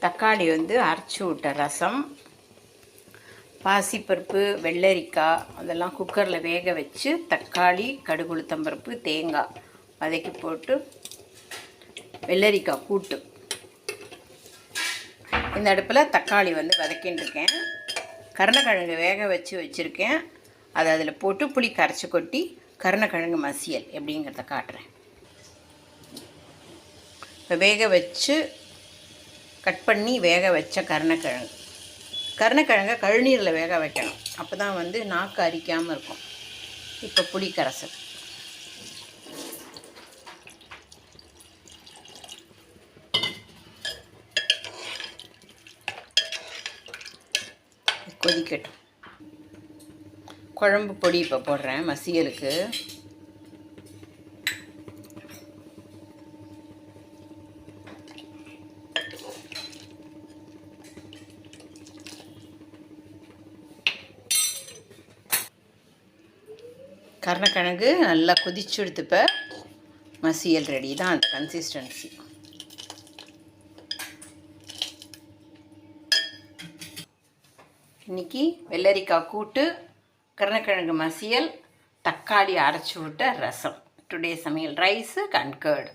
தக்காளி வந்து அரைச்சி விட்ட ரசம், பாசிப்பருப்பு, வெள்ளரிக்காய் அதெல்லாம் குக்கரில் வேக வச்சு தக்காளி, கடுகு, உளுத்தம்பருப்பு, தேங்காய் வதக்கி போட்டு வெள்ளரிக்காய் கூட்டு. இந்த அடுப்பில் தக்காளி வந்து வதக்கின்னு இருக்கேன். கருணக்கிழங்கு வேக வச்சுருக்கேன். அதை அதில் போட்டு புளி கரைச்சி கொட்டி கருணக்கிழங்கு மசியல் எப்படிங்கிறத காட்டுறேன். இப்போ வேக வச்சு கட் பண்ணி வேக வச்ச கருணக்கிழங்கை கழுநீரில் வேக வைக்கணும். அப்போ தான் வந்து நாக்கு அரிக்காமல் இருக்கும். இப்போ புளி கரைசல் கொதிக்கட்டும். குழம்பு பொடி இப்போ போடுறேன் மசியலுக்கு. கருணக்கிழங்கு நல்லா கொதிச்சு எடுத்துப்ப மசியல் ரெடி தான். அந்த கன்சிஸ்டன்சி. இன்றைக்கி வெள்ளரிக்காய் கூட்டு, கருணக்கிழங்கு மசியல், தக்காளி அரைச்சி விட்ட ரசம். டுடே சமையல் ரைஸு அண்ட் கர்டு.